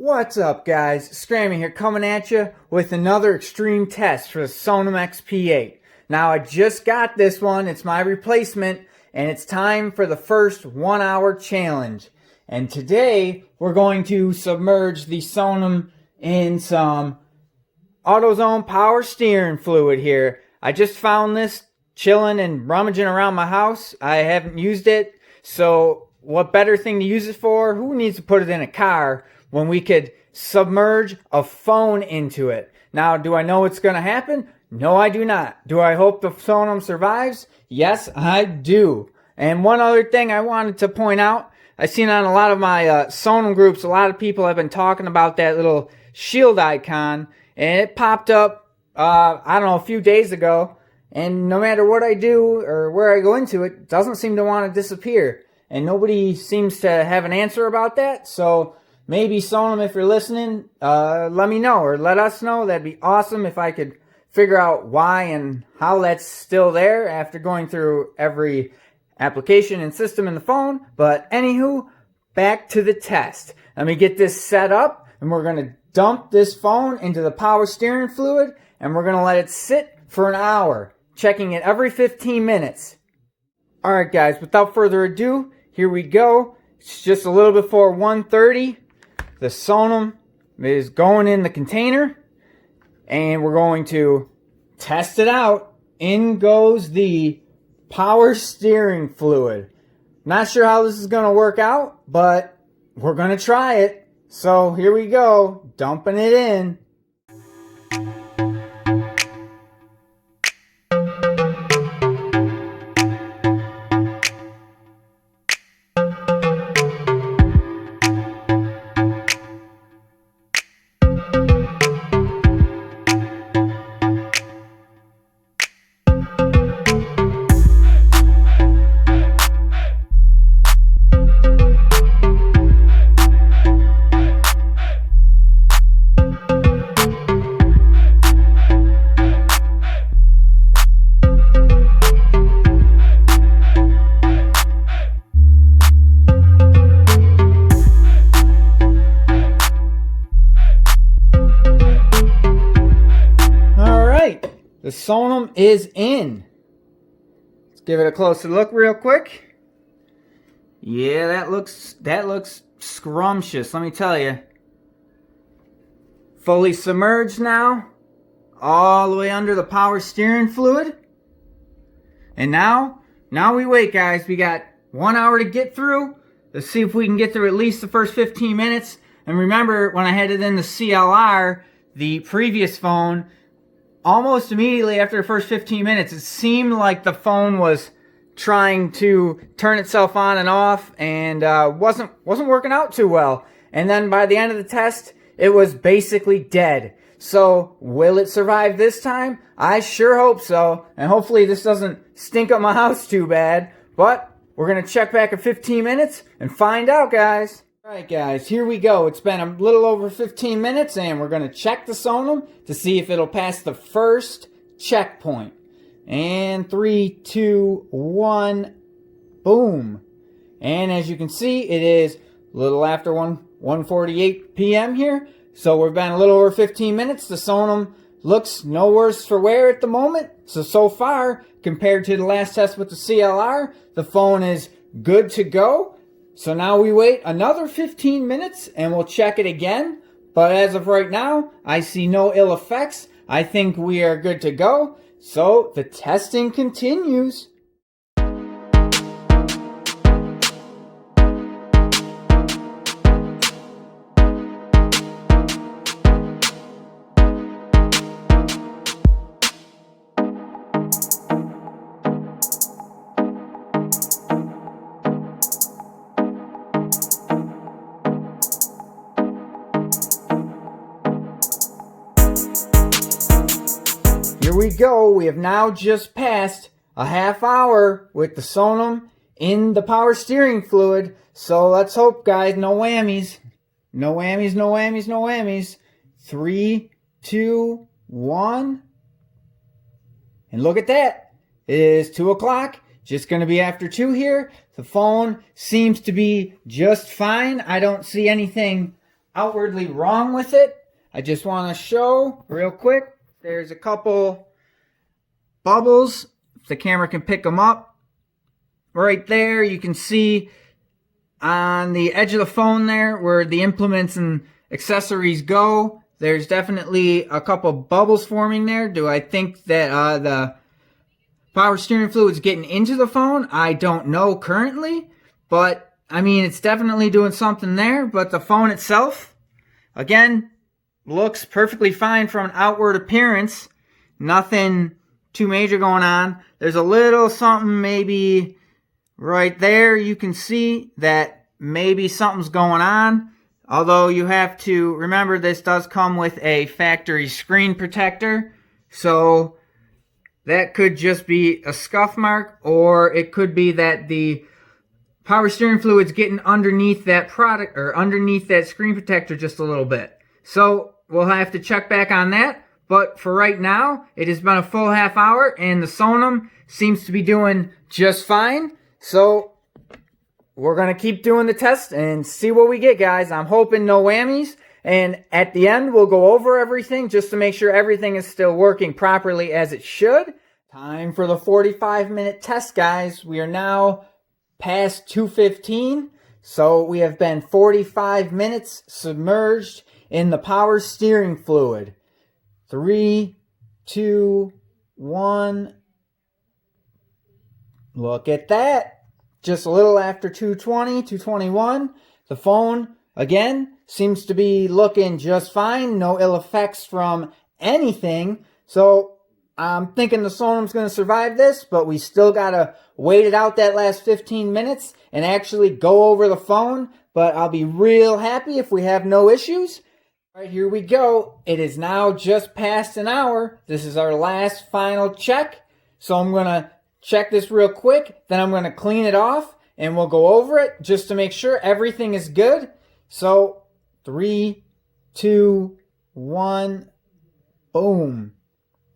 What's up, guys? Scrammy here, coming at you with another extreme test for the Sonim XP8. Now, I just got this one. It's my replacement, and it's time for the first 1 hour challenge. And today, we're going to submerge the Sonim in some AutoZone power steering fluid here. I just found this chilling and rummaging around my house. I haven't used it, so what better thing to use it for? Who needs to put it in a car when we could submerge a phone into it? Now, do I know what's going to happen? No, I do not. Do I hope the Sonim survives? Yes, I do. And one other thing I wanted to point out, I've seen on a lot of my Sonim groups, a lot of people have been talking about that little shield icon, and it popped up, I don't know, a few days ago, and no matter what I do or where I go into it, it doesn't seem to want to disappear. And nobody seems to have an answer about that, so maybe Sonim, if you're listening, let me know or let us know. That'd be awesome if I could figure out why and how that's still there after going through every application and system in the phone. But anywho, back to the test. Let me get this set up, and we're going to dump this phone into the power steering fluid, and we're going to let it sit for an hour, checking it every 15 minutes. Alright guys, without further ado, here we go. It's just a little before 1:30. The Sonim is going in the container, and we're going to test it out. In goes the power steering fluid. Not sure how this is going to work out, but we're going to try it. So here we go, dumping it in. The Sonim is in. Let's give it a closer look real quick. Yeah, that looks scrumptious, let me tell you. Fully submerged now, all the way under the power steering fluid. And now we wait, guys. We got 1 hour to get through. Let's see if we can get through at least the first 15 minutes. And remember, when I had it in the CLR, the previous phone, almost immediately after the first 15 minutes, it seemed like the phone was trying to turn itself on and off, and wasn't working out too well. And then by the end of the test, it was basically dead. So will it survive this time? I sure hope so. And hopefully this doesn't stink up my house too bad. But we're going to check back in 15 minutes and find out, guys. Alright guys, here we go. It's been a little over 15 minutes, and we're going to check the Sonim to see if it'll pass the first checkpoint. And 3, 2, 1, boom. And as you can see, it is a little after 1:48 p.m. here. So we've been a little over 15 minutes. The Sonim looks no worse for wear at the moment. So far, compared to the last test with the CLR, the phone is good to go. So now we wait another 15 minutes and we'll check it again. But as of right now, I see no ill effects. I think we are good to go. So the testing continues. Here we go. We have now just passed a half hour with the Sonim in the power steering fluid. So let's hope, guys, no whammies. No whammies, no whammies, no whammies. 3, 2, 1. And look at that. It is 2 o'clock. Just going to be after 2 here. The phone seems to be just fine. I don't see anything outwardly wrong with it. I just want to show real quick. There's a couple bubbles. If the camera can pick them up. Right there, you can see on the edge of the phone there where the implements and accessories go. There's definitely a couple bubbles forming there. Do I think that the power steering fluid's getting into the phone? I don't know currently, but I mean, it's definitely doing something there. But the phone itself, again, looks perfectly fine from an outward appearance. Nothing too major going on. There's a little something maybe right there. You can see that maybe something's going on. Although you have to remember this does come with a factory screen protector. So that could just be a scuff mark, or it could be that the power steering fluid's getting underneath that product or underneath that screen protector just a little bit. So we'll have to check back on that. But for right now, it has been a full half hour and the Sonim seems to be doing just fine. So we're going to keep doing the test and see what we get, guys. I'm hoping no whammies. And at the end, we'll go over everything just to make sure everything is still working properly as it should. Time for the 45-minute test, guys. We are now past 2:15. So we have been 45 minutes submerged in the power steering fluid. 3, 2, 1. Look at that. Just a little after 2:20, 2:21. The phone, again, seems to be looking just fine. No ill effects from anything. So I'm thinking the Sonim's going to survive this, but we still got to wait it out that last 15 minutes and actually go over the phone. But I'll be real happy if we have no issues. All right, here we go. It is now just past an hour. This is our last final check. So I'm going to check this real quick, then I'm going to clean it off, and we'll go over it just to make sure everything is good. So, 3, 2, 1, boom.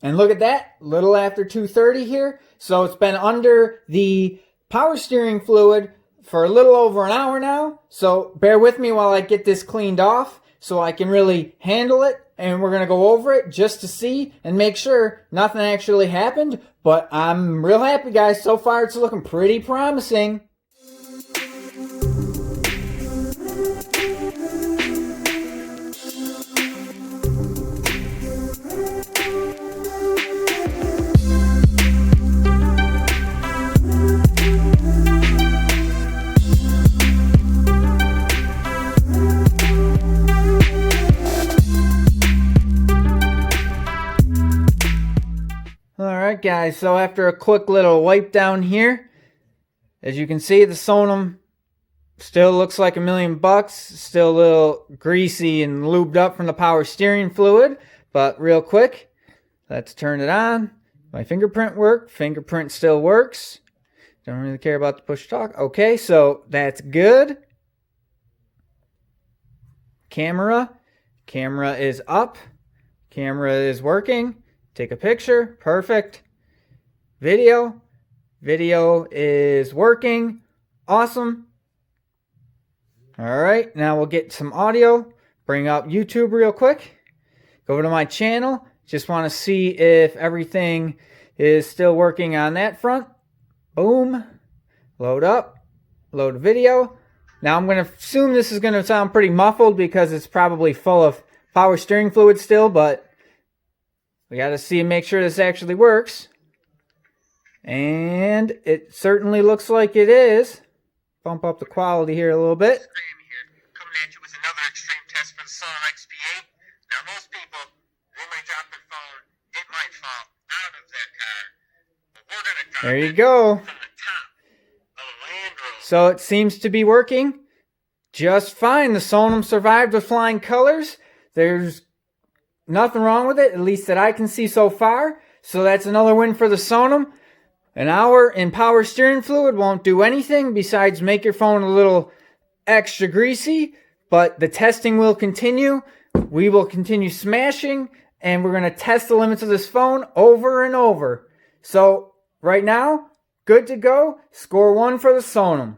And look at that, little after 2:30 here. So it's been under the power steering fluid for a little over an hour now. So bear with me while I get this cleaned off so I can really handle it. And we're going to go over it just to see and make sure nothing actually happened. But I'm real happy, guys. So far, it's looking pretty promising. Alright guys, so after a quick little wipe down here, as you can see, the Sonim still looks like $1,000,000. Still a little greasy and lubed up from the power steering fluid. But real quick, let's turn it on. My fingerprint worked. Fingerprint still works. Don't really care about the push talk. Okay, so that's good. Camera is up. Camera is working. Take a picture. Perfect. Video is working. Awesome. Alright, now we'll get some audio. Bring up YouTube real quick. Go over to my channel. Just want to see if everything is still working on that front. Boom. Load up. Load video. Now I'm going to assume this is going to sound pretty muffled because it's probably full of power steering fluid still, but we got to see and make sure this actually works. And it certainly looks like it is. Bump up the quality here a little bit. Scrammy here, coming at you with another extreme test for the Sonim XP8. Now most people, they might drop their phone, it might fall out of their car. But we're going to drop there you it go. from the top of a Land Rover. So it seems to be working just fine. The Sonim survived with flying colors. There's nothing wrong with it, at least that I can see so far. So that's another win for the Sonim. An hour in power steering fluid won't do anything besides make your phone a little extra greasy. But the testing will continue. We will continue smashing. And we're going to test the limits of this phone over and over. So right now, good to go. Score 1 for the Sonim.